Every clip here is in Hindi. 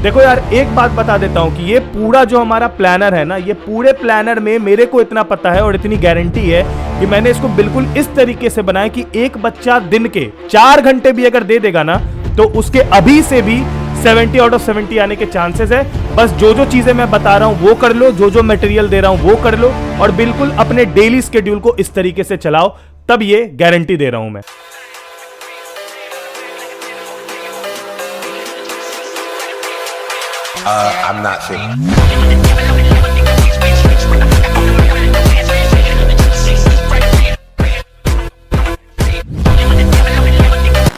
देखो यार, एक बात बता देता हूं कि ये पूरा जो हमारा प्लानर है ना, ये पूरे प्लानर में मेरे को इतना पता है और इतनी गारंटी है कि मैंने इसको बिल्कुल इस तरीके से बनाया कि एक बच्चा दिन के 4 घंटे भी अगर दे देगा ना, तो उसके अभी से भी 70 आउट ऑफ 70 आने के चांसेस है। बस जो जो चीजें मैं बता रहा हूं वो कर लो, जो जो मटेरियल दे रहा हूं वो कर लो, और बिल्कुल अपने डेली स्केड्यूल को इस तरीके से चलाओ, तब ये गारंटी दे रहा हूं मैं। I'm not sure.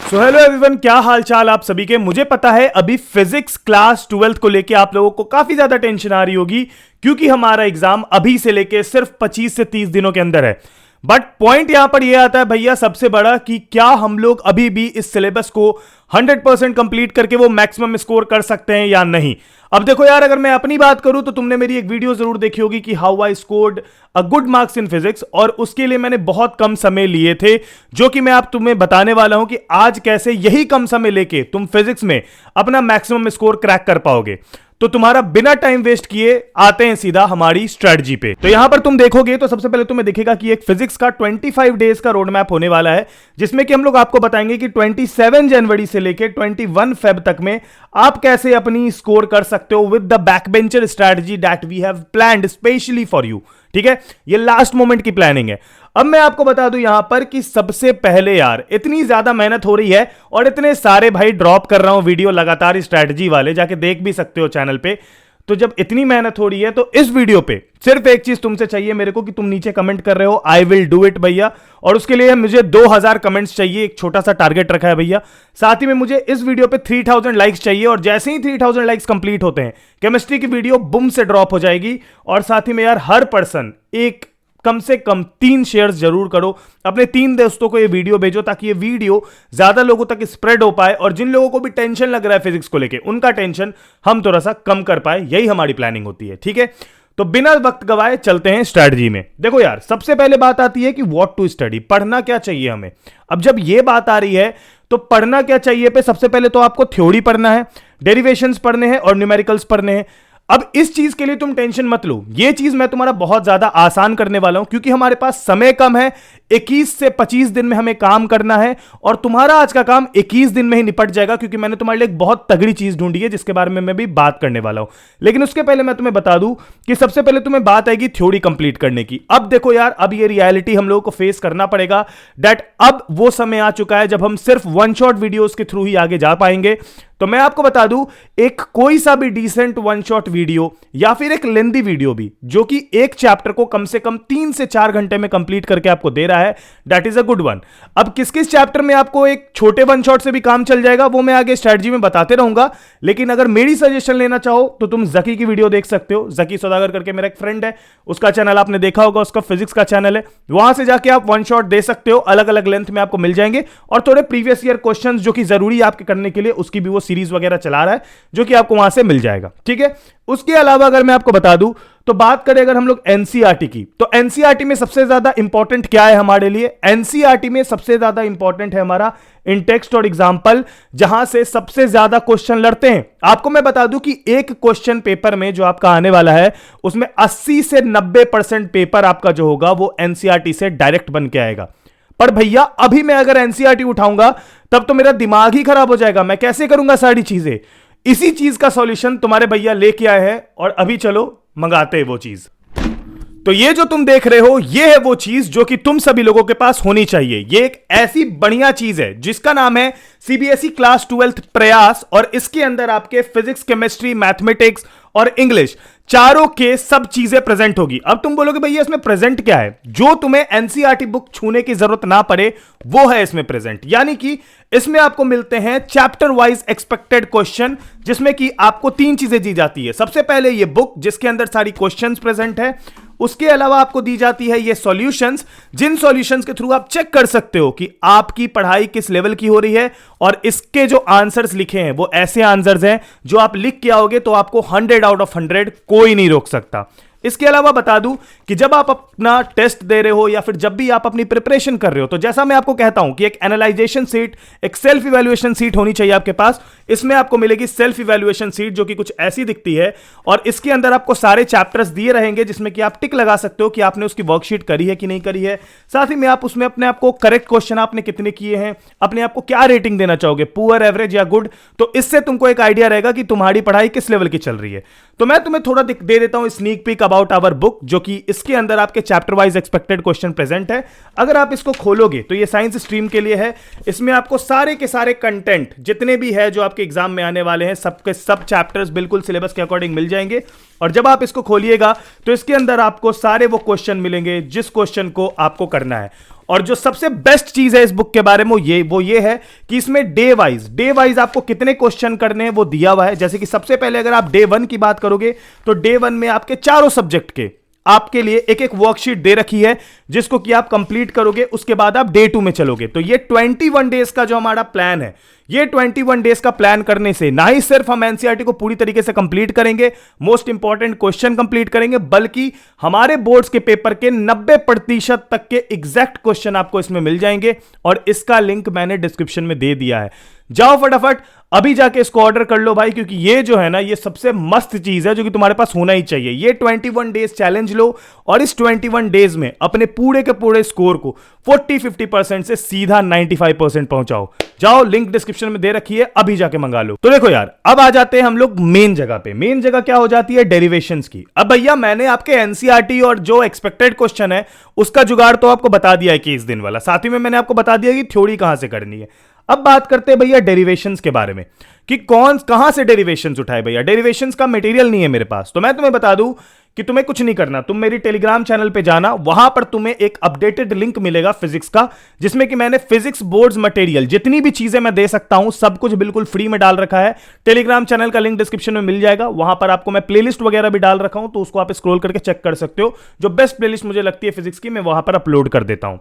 So hello everyone, क्या हाल चाल आप सभी के। मुझे पता है अभी फिजिक्स क्लास 12th को लेके आप लोगों को काफी ज्यादा टेंशन आ रही होगी, क्योंकि हमारा एग्जाम अभी से लेके सिर्फ 25 से 30 दिनों के अंदर है। बट पॉइंट यहां पर यह आता है भैया सबसे बड़ा, कि क्या हम लोग अभी भी इस सिलेबस को 100% कंप्लीट करके वो मैक्सिमम स्कोर कर सकते हैं या नहीं। अब देखो यार, अगर मैं अपनी बात करूं तो तुमने मेरी एक वीडियो जरूर देखी होगी कि how I scored a good marks in physics, और उसके लिए मैंने बहुत कम समय लिए थे, जो कि मैं आप तुम्हें बताने वाला हूं कि आज कैसे यही कम समय लेके तुम फिजिक्स में अपना मैक्सिमम स्कोर क्रैक कर पाओगे। तो तुम्हारा बिना टाइम वेस्ट किए आते हैं सीधा हमारी स्ट्रेटजी पे। तो यहां पर तुम देखोगे तो सबसे पहले तुम्हें दिखेगा कि एक फिजिक्स का 25 डेज का रोड मैप होने वाला है, जिसमें कि हम लोग आपको बताएंगे कि 27 जनवरी से लेके 21 फेब तक में आप कैसे अपनी स्कोर कर सकते हो with the backbencher strategy that we have planned specially for you. ठीक है, ये लास्ट मोमेंट की प्लानिंग है। अब मैं आपको बता दूं यहां पर कि सबसे पहले यार, इतनी ज्यादा मेहनत हो रही है और इतने सारे भाई ड्रॉप कर रहा हूं वीडियो लगातार स्ट्रैटेजी वाले, जाके देख भी सकते हो चैनल पे। तो जब इतनी मेहनत हो रही है तो इस वीडियो पे सिर्फ एक चीज तुमसे चाहिए मेरे को, कि तुम नीचे कमेंट कर रहे हो आई विल डू इट भैया, और उसके लिए मुझे 2000 कमेंट्स चाहिए। एक छोटा सा टारगेट रखा है भैया। साथ ही में मुझे इस वीडियो पे 3000 लाइक्स चाहिए, और जैसे ही 3000 लाइक्स कंप्लीट होते हैं केमिस्ट्री की वीडियो बुम से ड्रॉप हो जाएगी। और साथ ही में यार, हर पर्सन एक कम से कम 3 शेयर्स जरूर करो, अपने 3 दोस्तों को ये वीडियो भेजो, ताकि ये वीडियो ज्यादा लोगों तक स्प्रेड हो पाए, और जिन लोगों को भी टेंशन लग रहा है फिजिक्स को लेके, उनका टेंशन हम थोड़ा सा कम कर पाए। यही हमारी प्लानिंग होती है। ठीक है, तो बिना वक्त गवाए चलते हैं स्ट्रैटेजी में। देखो यार, सबसे पहले बात आती है कि व्हाट टू स्टडी, पढ़ना क्या चाहिए हमें। अब जब ये बात आ रही है तो पढ़ना क्या चाहिए पे सबसे पहले तो आपको थ्योरी पढ़ना है, डेरिवेशंस पढ़ने हैं और न्यूमेरिकल्स पढ़ने हैं। अब इस चीज के लिए तुम टेंशन मत लो, ये चीज मैं तुम्हारा बहुत ज्यादा आसान करने वाला हूं, क्योंकि हमारे पास समय कम है। 21 से 25 दिन में हमें काम करना है, और तुम्हारा आज का काम 21 दिन में ही निपट जाएगा, क्योंकि मैंने तुम्हारे लिए एक बहुत तगड़ी चीज ढूंढी है, जिसके बारे में मैं भी बात करने वाला हूं। लेकिन उसके पहले मैं तुम्हें बता दूं कि सबसे पहले तुम्हें बात आएगी थ्योरी कंप्लीट करने की। अब देखो यार, अब ये रियलिटी हम लोगों को फेस करना पड़ेगा, दैट अब वो समय आ चुका है जब हम सिर्फ वन शॉट वीडियोस के थ्रू ही आगे जा पाएंगे। तो मैं आपको बता दूं, एक कोई सा भी डिसेंट वन शॉट वीडियो या फिर एक लेंदी वीडियो भी, जो कि एक चैप्टर को कम से कम 3 से 4 घंटे में कंप्लीट करके आपको दे रहा है, that is a good one. अब किस किस चैप्टर में आपको एक छोटे वन शॉट से भी काम चल जाएगा, वो मैं आगे स्ट्रेटजी में बताते रहूंगा। लेकिन अगर मेरी सजेशन लेना चाहो तो तुम जकी की वीडियो देख सकते हो। जकी सौदागर करके मेरा एक फ्रेंड है, उसका चैनल आपने देखा होगा, उसका फिजिक्स का चैनल है, वहां से जाके आप वन शॉट दे सकते हो। अलग अलग लेंथ में आपको मिल जाएंगे, और थोड़े प्रीवियस ईयर क्वेश्चंस जो कि जरूरी है आपके करने के लिए, उसकी भी वो सीरीज वगैरह चला रहा है, जो कि आपको वहां से मिल जाएगा। ठीक है, उसके अलावा अगर मैं आपको बता दूं तो बात करें अगर हम लोग एनसीईआरटी की, तो एनसीईआरटी में सबसे ज्यादा इंपॉर्टेंट क्या है हमारे लिए। एनसीईआरटी में सबसे ज्यादा इंपॉर्टेंट है हमारा इन टेक्स्ट और एग्जाम्पल, जहां से सबसे ज्यादा क्वेश्चन लड़ते हैं। आपको मैं बता दूं कि एक क्वेश्चन पेपर में जो आपका आने वाला है, उसमें 80 से 90% पेपर आपका जो होगा वो एनसीईआरटी से डायरेक्ट बन के आएगा। पर भैया अभी मैं अगर एनसीईआरटी उठाऊंगा तब तो मेरा दिमाग ही खराब हो जाएगा, मैं कैसे करूंगा सारी चीजें। इसी चीज का सॉल्यूशन तुम्हारे भैया लेके आए हैं, और अभी चलो मंगाते हैं वो चीज। तो ये जो तुम देख रहे हो, ये है वो चीज जो कि तुम सभी लोगों के पास होनी चाहिए। ये एक ऐसी बढ़िया चीज है जिसका नाम है सीबीएसई क्लास 12th प्रयास, और इसके अंदर आपके फिजिक्स, केमिस्ट्री, मैथमेटिक्स और इंग्लिश चारों के सब चीजें प्रेजेंट होगी। अब तुम बोलोगे भैया इसमें प्रेजेंट क्या है, जो तुम्हें एनसीईआरटी बुक छूने की जरूरत ना पड़े वो है इसमें प्रेजेंट। यानी कि इसमें आपको मिलते हैं चैप्टर वाइज एक्सपेक्टेड क्वेश्चन, जिसमें कि आपको 3 चीजें दी जाती है। सबसे पहले ये बुक जिसके अंदर सारी क्वेश्चंस प्रेजेंट है, उसके अलावा आपको दी जाती है ये सॉल्यूशंस, जिन सॉल्यूशंस के थ्रू आप चेक कर सकते हो कि आपकी पढ़ाई किस लेवल की हो रही है, और इसके जो आंसर्स लिखे हैं वो ऐसे आंसर्स हैं जो आप लिख के आओगे तो आपको 100 आउट ऑफ 100 कोई नहीं रोक सकता। इसके अलावा बता दूं कि जब आप अपना टेस्ट दे रहे हो या फिर जब भी आप अपनी प्रिपरेशन कर रहे हो, तो जैसा मैं आपको कहता हूं कि एक एनालाइजेशन सीट, एक सेल्फ इवैल्यूएशन सीट होनी चाहिए आपके पास। इसमें आपको मिलेगी सेल्फ इवैल्यूएशन सीट जो कि कुछ ऐसी दिखती है, और इसके अंदर आपको सारे चैप्टर्स दिए रहेंगे जिसमें कि आप टिक लगा सकते हो कि आपने उसकी वर्कशीट करी है कि नहीं करी है। साथ ही में आप उसमें अपने आप को करेक्ट क्वेश्चन आपने कितने किए हैं, अपने आप को क्या रेटिंग देना चाहोगे, पुअर, एवरेज या गुड, तो इससे तुमको एक आइडिया रहेगा कि तुम्हारी पढ़ाई किस लेवल की चल रही है। तो मैं तुम्हें थोड़ा दे देता हूं sneak peek about our book, जो कि इसके अंदर आपके chapter wise expected question present है। अगर आप इसको खोलोगे तो ये साइंस स्ट्रीम के लिए है। इसमें आपको सारे के सारे कंटेंट जितने भी है जो आपके एग्जाम में आने वाले हैं, सबके सब चैप्टर्स बिल्कुल सिलेबस के अकॉर्डिंग मिल जाएंगे। और जब आप इसको खोलिएगा तो इसके अंदर आपको सारे वो क्वेश्चन मिलेंगे जिस क्वेश्चन को आपको करना है। और जो सबसे बेस्ट चीज है इस बुक के बारे में वो ये है कि इसमें डे वाइज आपको कितने क्वेश्चन करने हैं वो दिया हुआ है। जैसे कि सबसे पहले अगर आप डे 1 की बात करोगे तो डे 1 में आपके चारों सब्जेक्ट के आपके लिए एक एक वर्कशीट दे रखी है जिसको कि आप कंप्लीट करोगे। उसके बाद आप डे 2 में चलोगे। तो ये 21 डेज का जो हमारा प्लान है, ये 21 डेज का प्लान करने से ना ही सिर्फ हम एनसीईआरटी को पूरी तरीके से कंप्लीट करेंगे, मोस्ट इंपॉर्टेंट क्वेश्चन कंप्लीट करेंगे, बल्कि हमारे बोर्ड्स के पेपर के 90% तक के एग्जैक्ट क्वेश्चन आपको इसमें मिल जाएंगे। और इसका लिंक मैंने डिस्क्रिप्शन में दे दिया है। जाओ फटाफट अभी जाके इसको ऑर्डर कर लो भाई, क्योंकि ये जो है ना, ये सबसे मस्त चीज है जो कि तुम्हारे पास होना ही चाहिए। ये 21 डेज चैलेंज लो और इस 21 डेज में अपने पूरे के पूरे स्कोर को 40-50% से सीधा 95% पहुंचाओ। जाओ, लिंक डिस्क्रिप्शन में दे रखी है, अभी जाके मंगा लो। तो देखो यार, अब आ जाते हैं हम लोग मेन जगह पे। मेन जगह क्या हो जाती है? डेरिवेशंस की। अब भैया मैंने आपके एनसीईआरटी और जो एक्सपेक्टेड क्वेश्चन है उसका जुगाड़ तो आपको बता दिया है 21 दिन वाला, साथ ही में मैंने आपको बता दिया कि थ्योरी कहां से करनी है। अब बात करते हैं भैया डेरिवेशंस के बारे में कि कहां से डेरिवेशंस उठाए। भैया डेरिवेशंस का मटेरियल नहीं है मेरे पास, तो मैं तुम्हें बता दूं कि तुम्हें कुछ नहीं करना, तुम मेरी टेलीग्राम चैनल पे जाना, वहां पर तुम्हें एक अपडेटेड लिंक मिलेगा फिजिक्स का, जिसमें कि मैंने फिजिक्स बोर्ड्स मटेरियल जितनी भी चीजें मैं दे सकता हूं सब कुछ बिल्कुल फ्री में डाल रखा है। टेलीग्राम चैनल का लिंक डिस्क्रिप्शन में मिल जाएगा। वहां पर आपको मैं प्लेलिस्ट वगैरह भी डाल रखा हूं, तो उसको आप स्क्रॉल करके चेक कर सकते हो। जो बेस्ट प्लेलिस्ट मुझे लगती है फिजिक्स की, मैं वहां पर अपलोड कर देता हूं।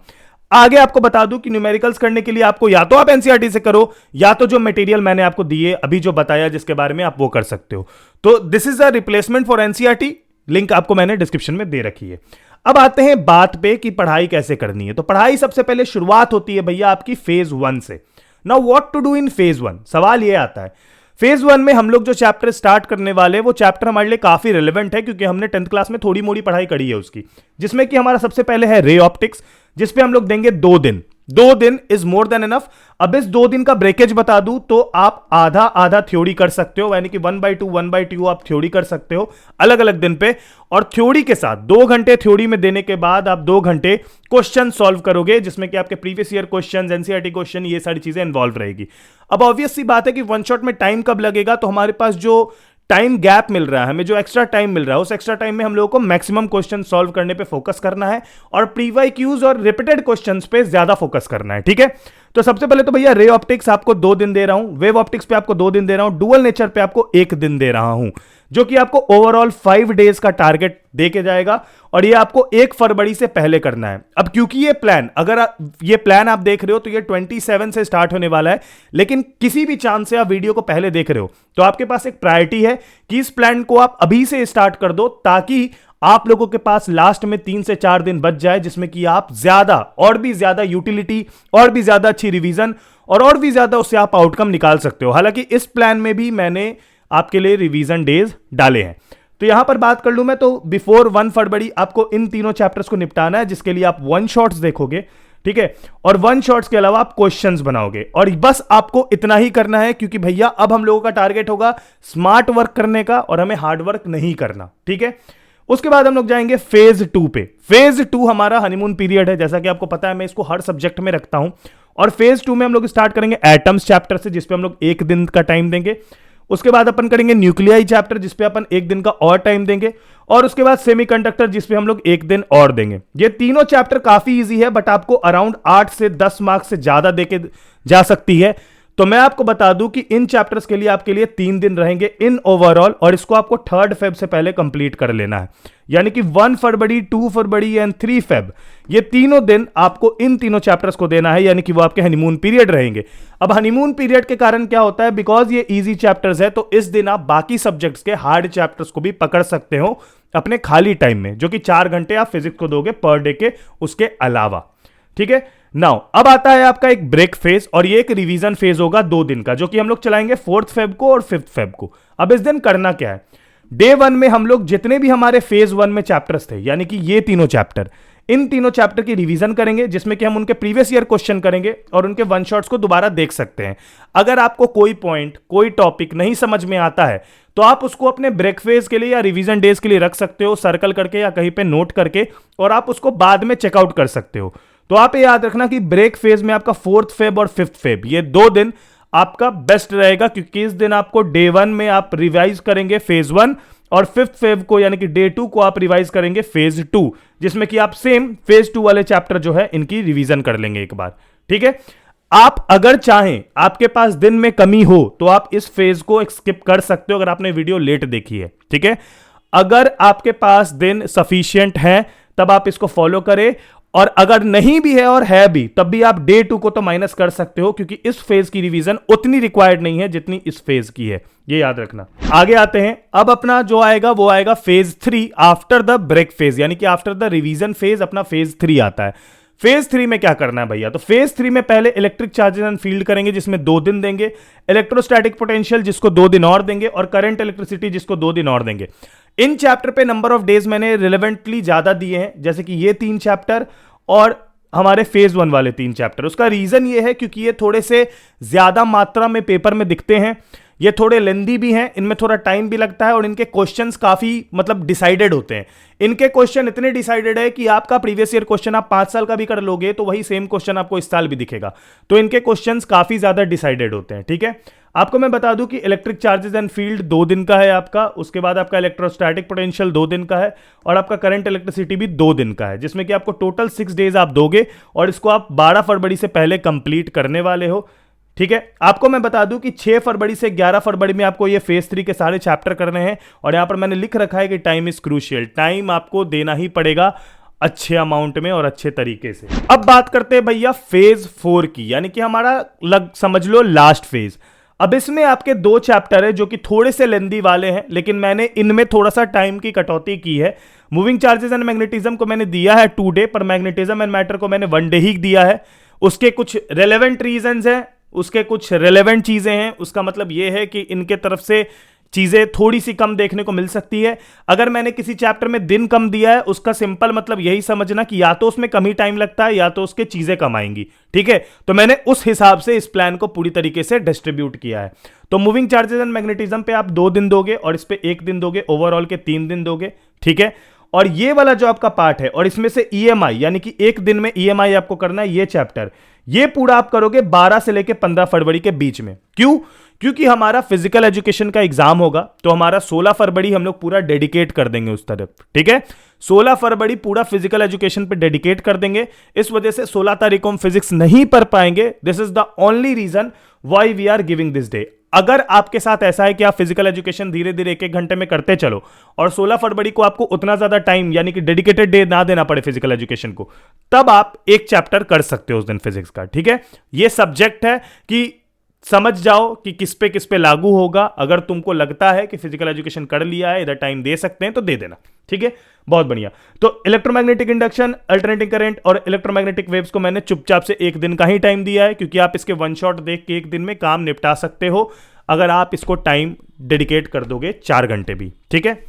आगे आपको बता दूं कि न्यूमेरिकल्स करने के लिए आपको या तो आप एनसीईआरटी से करो, या तो जो मटेरियल मैंने आपको दिए अभी जो बताया जिसके बारे में, आप वो कर सकते हो। तो this is a replacement for NCERT, link आपको मैंने डिस्क्रिप्शन में दे रखी है। अब आते हैं बात पे कि पढ़ाई कैसे करनी है। तो पढ़ाई सबसे पहले शुरुआत होती है भैया आपकी फेज 1 से। Now what to do in phase 1? सवाल ये आता है, फेज 1 में हम लोग जो चैप्टर स्टार्ट करने वाले हैं वो चैप्टर हमारे लिए काफी रिलेवेंट है, क्योंकि हमने 10th क्लास में थोड़ी मोड़ी पढ़ाई करी है उसकी, जिसमें कि हमारा सबसे पहले है रे ऑप्टिक्स, जिसपे हम लोग देंगे 2 दिन। 2 दिन इज मोर देन इनफ। अब इस 2 दिन का ब्रेकेज बता दूं तो आप आधा आधा थ्योरी कर सकते हो, यानी कि 1/2 आप थ्योरी कर सकते हो अलग अलग दिन पे। और थ्योरी के साथ 2 घंटे थ्योरी में देने के बाद आप 2 घंटे क्वेश्चन सॉल्व करोगे, जिसमें कि आपके previous year question, NCERT question, ये सारी चीजें इन्वॉल्व रहेगी। अब ऑब्वियस सी बात है कि वन शॉट में टाइम कब लगेगा, तो हमारे पास जो टाइम गैप मिल रहा है, हमें जो एक्स्ट्रा टाइम मिल रहा है, उस एक्स्ट्रा टाइम में हम लोगों को मैक्सिमम क्वेश्चन सॉल्व करने पे फोकस करना है और प्रीवाईक्यूज और रिपीटेड क्वेश्चंस पे ज्यादा फोकस करना है। ठीक है, तो सबसे पहले तो भैया रे ऑप्टिक्स आपको 2 दिन दे रहा हूं, वेव ऑप्टिक्स पे आपको 2 दिन दे रहा हूं, डुअल नेचर पे आपको 1 दिन दे रहा हूं, जो कि आपको ओवरऑल 5 डेज का टारगेट दे के जाएगा। और ये आपको 1 फरवरी से पहले करना है। अब क्योंकि ये प्लान, अगर ये प्लान आप देख रहे हो तो ये 27 से स्टार्ट होने वाला है, लेकिन किसी भी चांस से आप वीडियो को पहले देख रहे हो तो आपके पास एक प्रायोरिटी है कि इस प्लान को आप अभी से स्टार्ट कर दो, ताकि आप लोगों के पास लास्ट में 3 से 4 दिन बच जाए, जिसमें कि आप ज्यादा और भी ज्यादा यूटिलिटी और भी ज्यादा अच्छी रिवीजन और भी ज्यादा उससे आप आउटकम निकाल सकते हो। हालांकि इस प्लान में भी मैंने आपके लिए रिवीजन डेज डाले हैं। तो यहां पर बात कर लूं मैं, तो बिफोर 1 फरवरी आपको इन तीनों चैप्टर्स को निपटाना है, जिसके लिए आप 1 शॉट्स देखोगे। ठीक है, और 1 शॉट्स के अलावा आप क्वेश्चंस बनाओगे, और बस आपको इतना ही करना है, क्योंकि भैया अब हम लोगों का टारगेट होगा स्मार्ट वर्क करने का और हमें हार्ड वर्क नहीं करना। ठीक है, उसके बाद हम लोग जाएंगे फेज 2 पे। फेज 2 हमारा हनीमून पीरियड है, जैसा कि आपको पता है मैं इसको हर सब्जेक्ट में रखता हूं। और फेज 2 में हम लोग स्टार्ट करेंगे एटम्स चैप्टर से, जिसपे हम लोग 1 दिन का टाइम देंगे। उसके बाद अपन करेंगे न्यूक्लियाई चैप्टर, जिसपे अपन 1 दिन का और टाइम देंगे। और उसके बाद सेमीकंडक्टर, जिसपे हम लोग 1 दिन और देंगे। ये तीनों चैप्टर काफी इजी है, बट आपको अराउंड 8 से 10 मार्क्स से ज्यादा देके जा सकती है। तो मैं आपको बता दूं कि इन चैप्टर्स के लिए आपके लिए 3 दिन रहेंगे इन ओवरऑल, और इसको आपको 3 फेब से पहले कंप्लीट कर लेना है। यानी कि 1 फरवरी, 2 फरवरी एंड 3 फेब, ये तीनों दिन आपको इन तीनों चैप्टर्स को देना है, यानी कि वो आपके हनीमून पीरियड रहेंगे। अब हनीमून पीरियड के कारण क्या होता है, बिकॉज ये इजी चैप्टर्स है, तो इस दिन आप बाकी सब्जेक्ट्स के हार्ड चैप्टर्स को भी पकड़ सकते हो अपने खाली टाइम में, जो कि 4 घंटे आप फिजिक्स को दोगे पर डे के उसके अलावा। ठीक है, नाउ अब आता है आपका एक ब्रेक फेज, और ये एक रिवीजन फेज होगा 2 दिन का, जो कि हम लोग चलाएंगे 4th फेब को और 5th फेब को। अब इस दिन करना क्या है, डे 1 में हम लोग जितने भी हमारे फेज 1 में चैप्टर्स थे, यानी कि ये तीनों चैप्टर, इन तीनों चैप्टर की रिवीजन करेंगे, जिसमें कि हम उनके प्रीवियस ईयर क्वेश्चन करेंगे और उनके वन शॉट्स को दोबारा देख सकते हैं। अगर आपको कोई पॉइंट, कोई टॉपिक नहीं समझ में आता है तो आप उसको अपने ब्रेक फेज के लिए या रिवीजन डेज के लिए रख सकते हो, सर्कल करके या कहीं पे नोट करके, और आप उसको बाद में चेकआउट कर सकते हो। तो आप ये याद रखना कि ब्रेक फेज में आपका 4th फेब और 5th फेब, ये 2 दिन आपका बेस्ट रहेगा, क्योंकि इस दिन आपको डे 1 में आप रिवाइज करेंगे फेज 1, और 5th फेब को यानी कि डे 2 को आप रिवाइज करेंगे फेज 2, जिसमें कि आप सेम फेज 2 वाले चैप्टर जो है इनकी रिवीजन कर लेंगे एक बार। ठीक है, आप अगर चाहें, आपके पास दिन में कमी हो, तो आप इस फेज को स्किप कर सकते हो अगर आपने वीडियो लेट देखी है। ठीक है, अगर आपके पास दिन सफिशिएंट है तब आप इसको फॉलो करें, और अगर नहीं भी है और है भी, तब भी आप डे 2 को तो माइनस कर सकते हो, क्योंकि इस फेज की रिवीजन उतनी रिक्वायर्ड नहीं है जितनी इस फेज की है, ये याद रखना। आगे आते हैं, अब अपना जो आएगा वो आएगा phase 3 after the break phase, यानी कि आफ्टर द रिवीजन फेज अपना फेज 3 आता है। फेज 3 में क्या करना है भैया, तो फेज 3 में पहले इलेक्ट्रिक चार्जेस एंड फील्ड करेंगे, जिसमें 2 दिन देंगे, इलेक्ट्रोस्टैटिक पोटेंशियल जिसको 2 दिन और देंगे, और करंट इलेक्ट्रिसिटी जिसको 2 दिन और देंगे। इन चैप्टर पे नंबर ऑफ डेज मैंने रिलेवेंटली ज्यादा दिए हैं, जैसे कि ये 3 चैप्टर और हमारे फेज 1 वाले 3 चैप्टर। उसका रीजन ये है क्योंकि ये थोड़े से ज्यादा मात्रा में पेपर में दिखते हैं, ये थोड़े लेंदी भी हैं, इनमें थोड़ा टाइम भी लगता है, और इनके क्वेश्चंस काफी मतलब डिसाइडेड होते हैं। इनके क्वेश्चन इतने डिसाइडेड है कि आपका प्रीवियस ईयर क्वेश्चन आप 5 साल का भी कर लोगे तो वही सेम क्वेश्चन आपको इस साल भी दिखेगा। तो इनके क्वेश्चंस काफी ज्यादा डिसाइडेड होते हैं। ठीक है, आपको मैं बता दूं कि इलेक्ट्रिक चार्जेस एंड फील्ड 2 दिन का है आपका, उसके बाद आपका इलेक्ट्रोस्टैटिक पोटेंशियल 2 दिन का है, और आपका करंट इलेक्ट्रिसिटी भी 2 दिन का है, जिसमें कि आपको टोटल 6 डेज आप दोगे, और इसको आप 12 फरवरी से पहले कंप्लीट करने वाले हो। ठीक है, आपको मैं बता दूं कि 6 फरवरी से 11 फरवरी में आपको ये फेज 3 के सारे चैप्टर करने हैं, और यहां पर मैंने लिख रखा है कि टाइम इज क्रूशियल, टाइम आपको देना ही पड़ेगा अच्छे अमाउंट में और अच्छे तरीके से। अब बात करते हैं भैया फेज 4 की, यानी कि हमारा समझ लो लास्ट फेज। अब इसमें आपके 2 चैप्टर है जो कि थोड़े से लेंदी वाले हैं, लेकिन मैंने इनमें थोड़ा सा टाइम की कटौती की है। मूविंग चार्जेस एंड मैग्नेटिज्म को मैंने दिया है 2 डे, पर मैग्नेटिज्म एंड मैटर को मैंने 1 डे ही दिया है। उसके कुछ रेलेवेंट रीजंस हैं, उसके कुछ रेलेवेंट चीजें हैं। उसका मतलब यह है कि इनके तरफ से चीजें थोड़ी सी कम देखने को मिल सकती है। अगर मैंने किसी चैप्टर में दिन कम दिया है, उसका सिंपल मतलब यही समझना कि या तो उसमें कम ही टाइम लगता है या तो उसके चीजें कम आएंगी। ठीक है, तो मैंने उस हिसाब से इस प्लान को पूरी तरीके से डिस्ट्रीब्यूट किया है। तो मूविंग चार्जेस एंड मैग्नेटिज्म पे आप 2 दिन दोगे, और इस पे 1 दिन दोगे, ओवरऑल के 3 दिन दोगे। ठीक है, और ये वाला जो आपका पार्ट है, और इसमें से ईएमआई यानी कि 1 दिन में ईएमआई आपको करना है, ये चैप्टर, ये पूरा आप करोगे 12 से लेकर 15 फरवरी के बीच में। क्यों? क्योंकि हमारा फिजिकल एजुकेशन का एग्जाम होगा, तो हमारा 16 फरवरी हम लोग पूरा डेडिकेट कर देंगे उस तरफ। ठीक है, 16 फरवरी पूरा फिजिकल एजुकेशन पे डेडिकेट कर देंगे। इस वजह से 16 तारीख को हम फिजिक्स नहीं पढ़ पाएंगे। This is the only reason why we are giving this day. अगर आपके साथ ऐसा है कि आप फिजिकल एजुकेशन धीरे धीरे 1-1 घंटे में करते चलो, और 16 फरवरी को आपको उतना ज्यादा टाइम यानी कि डेडिकेटेड डे ना देना पड़े फिजिकल एजुकेशन को, तब आप एक चैप्टर कर सकते हो उस दिन फिजिक्स का। ठीक है, ये सब्जेक्ट है कि समझ जाओ कि किस पे लागू होगा। अगर तुमको लगता है कि फिजिकल एजुकेशन कर लिया है, इधर टाइम दे सकते हैं, तो दे देना। ठीक है, बहुत बढ़िया। तो इलेक्ट्रोमैग्नेटिक इंडक्शन, अल्टरनेटिंग करंट और इलेक्ट्रोमैग्नेटिक वेव्स को मैंने चुपचाप से 1 दिन का ही टाइम दिया है, क्योंकि आप इसके 1 शॉट देख के 1 दिन में काम निपटा सकते हो अगर आप इसको टाइम डेडिकेट कर दोगे 4 घंटे भी। ठीक है,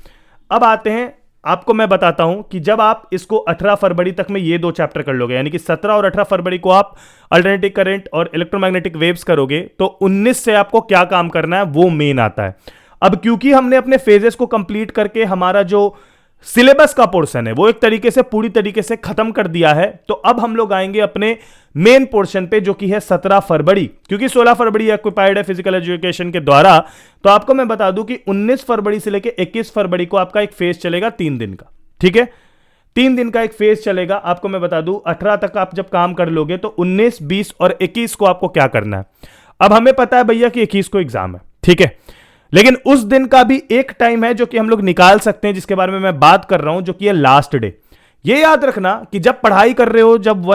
अब आते हैं, आपको मैं बताता हूं कि जब आप इसको 18 फरवरी तक में ये 2 चैप्टर कर लोगे, यानी कि 17 और 18 फरवरी को आप अल्टरनेटिव करंट और इलेक्ट्रोमैग्नेटिक वेव्स करोगे, तो 19 से आपको क्या काम करना है वो मेन आता है। अब क्योंकि हमने अपने फेजेस को कंप्लीट करके हमारा जो सिलेबस का पोर्शन है वो एक तरीके से पूरी तरीके से खत्म कर दिया है, तो अब हम लोग आएंगे अपने मेन पोर्शन पे, जो कि है 17 फरवरी। क्योंकि 16 फरवरी ऑक्युपाइड है फिजिकल एजुकेशन के द्वारा, तो आपको मैं बता दूं कि 19 फरवरी से लेकर 21 फरवरी को आपका एक फेज चलेगा 3 दिन का। ठीक है, 3 दिन का एक फेज चलेगा। आपको मैं बता दूं 18 तक आप जब काम कर लोगे, तो 19, 20 और 21 को आपको क्या करना है। अब हमें पता है भैया कि 21 को एग्जाम है। ठीक है, लेकिन उस दिन का भी एक टाइम है जो कि हम लोग निकाल सकते हैं, जिसके बारे में मैं बात कर रहा हूं, जो कि है लास्ट डे। ये याद रखना कि जब पढ़ाई कर रहे हो, जब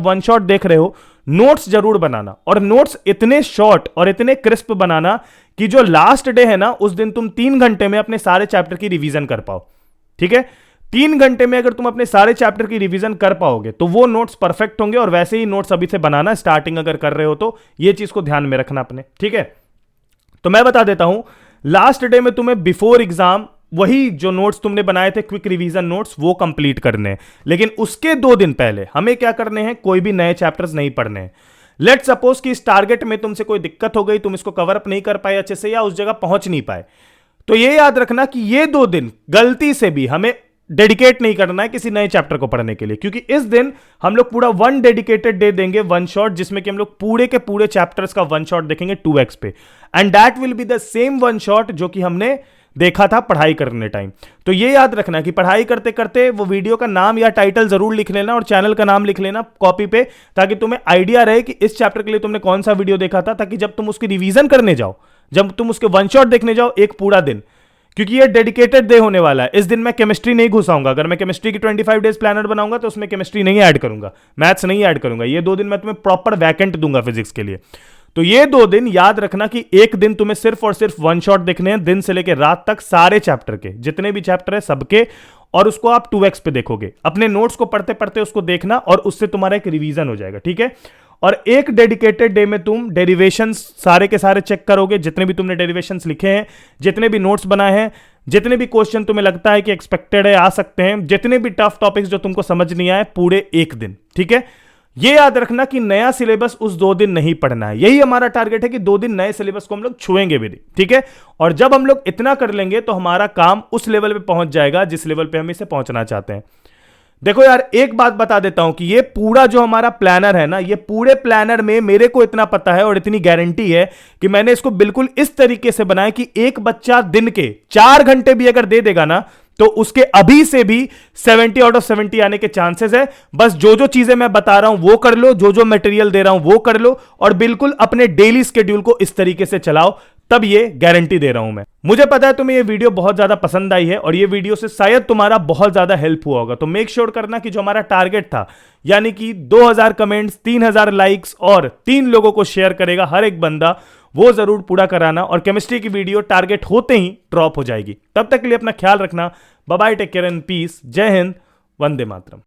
वन शॉट देख रहे हो, नोट्स जरूर बनाना, और नोट्स इतने शॉर्ट और इतने क्रिस्प बनाना कि जो लास्ट डे है ना, उस दिन तुम 3 घंटे में अपने सारे चैप्टर की रिवीजन कर पाओ। ठीक है। 3 घंटे में अगर तुम अपने सारे चैप्टर की रिवीजन कर पाओगे तो वो नोट्स परफेक्ट होंगे, और वैसे ही नोट्स अभी से बनाना स्टार्टिंग अगर कर रहे हो तो ये चीज को ध्यान में रखना अपने, ठीक है। तो मैं बता देता हूं, लास्ट डे में तुम्हें बिफोर एग्जाम वही जो नोट्स तुमने बनाए थे क्विक रिवीजन नोट्स वो कंप्लीट करने हैं, लेकिन उसके 2 दिन पहले हमें क्या करने हैं, कोई भी नए चैप्टर्स नहीं पढ़ने हैं। लेट सपोज कि इस टारगेट में तुमसे कोई दिक्कत हो गई, तुम इसको कवर अप नहीं कर पाए अच्छे से या उस जगह पहुंच नहीं पाए, तो ये याद रखना कि ये 2 दिन गलती से भी हमें डेडिकेट नहीं करना है किसी नए चैप्टर को पढ़ने के लिए, क्योंकि इस दिन हम लोग पूरा 1 डेडिकेटेड डे देंगे, 1 शॉट, जिसमें कि हम लोग पूरे के पूरे चैप्टर्स का 1 शॉट देखेंगे 2x पे, and that will be the same 1 shot जो कि हमने देखा था पढ़ाई करने टाइम। तो ये याद रखना कि पढ़ाई करते करते वो वीडियो का नाम या टाइटल जरूर लिख लेना और चैनल का नाम लिख लेना कॉपी पे, ताकि तुम्हें आइडिया रहे कि इस चैप्टर के लिए तुमने कौन सा वीडियो देखा था, ताकि जब तुम उसकी रिवीजन करने जाओ, जब तुम उसके 1 शॉट देखने जाओ एक पूरा दिन, क्योंकि ये डेडिकेटेड डे होने वाला है। इस दिन मैं केमिस्ट्री नहीं घुसाऊंगा, अगर मैं केमिस्ट्री की 25 डेज प्लानर बनाऊंगा तो उसमें केमिस्ट्री नहीं ऐड करूंगा, मैथ्स नहीं ऐड करूंगा। ये 2 दिन मैं तुम्हें प्रॉपर वैकेंट दूंगा फिजिक्स के लिए। तो ये 2 दिन याद रखना कि एक दिन तुम्हें सिर्फ और सिर्फ 1 शॉट देखने हैं, दिन से लेकर रात तक सारे चैप्टर के, जितने भी चैप्टर है सबके, और उसको आप 2x पे देखोगे। अपने नोट्स को पढ़ते पढ़ते उसको देखना और उससे तुम्हारा एक रिवीजन हो जाएगा, ठीक है। और एक डेडिकेटेड डे में तुम डेरिवेशंस सारे के सारे चेक करोगे, जितने भी तुमने डेरिवेशंस लिखे हैं, जितने भी नोट्स बनाए हैं, जितने भी क्वेश्चन तुम्हें लगता है कि एक्सपेक्टेड है आ सकते हैं, जितने भी टफ टॉपिक्स जो तुमको समझ नहीं आए, पूरे एक दिन, ठीक है। ये याद रखना कि नया सिलेबस उस 2 दिन नहीं पढ़ना है, यही हमारा टारगेट है कि 2 दिन नए सिलेबस को हम लोग छुएंगे भी नहीं, ठीक है। और जब हम लोग इतना कर लेंगे तो हमारा काम उस लेवल पे पहुंच जाएगा जिस लेवल पे हम इसे पहुंचना चाहते हैं। देखो यार, एक बात बता देता हूं कि ये पूरा जो हमारा प्लानर है ना, ये पूरे प्लानर में मेरे को इतना पता है और इतनी गारंटी है कि मैंने इसको बिल्कुल इस तरीके से बनाया कि एक बच्चा दिन के 4 घंटे भी अगर दे देगा ना, तो उसके अभी से भी 70 आउट ऑफ 70 आने के चांसेस है। बस जो जो चीजें मैं बता रहा हूं वो कर लो, जो जो मटेरियल दे रहा हूं वो कर लो, और बिल्कुल अपने डेली स्केड्यूल को इस तरीके से चलाओ, तब ये गारंटी दे रहा हूं मैं। मुझे पता है तुम्हें ये वीडियो बहुत ज्यादा पसंद आई है और ये वीडियो से शायद तुम्हारा बहुत ज्यादा हेल्प हुआ होगा। तो मेक श्योर करना कि जो हमारा टारगेट था, यानी कि 2000 कमेंट्स, 3000 लाइक्स और 3 लोगों को शेयर करेगा हर एक बंदा, वो जरूर पूरा कराना। और केमिस्ट्री की वीडियो टारगेट होते ही ड्रॉप हो जाएगी। तब तक के लिए अपना ख्याल रखना। Bye bye, take care and peace. जय हिंद, वंदे मातरम।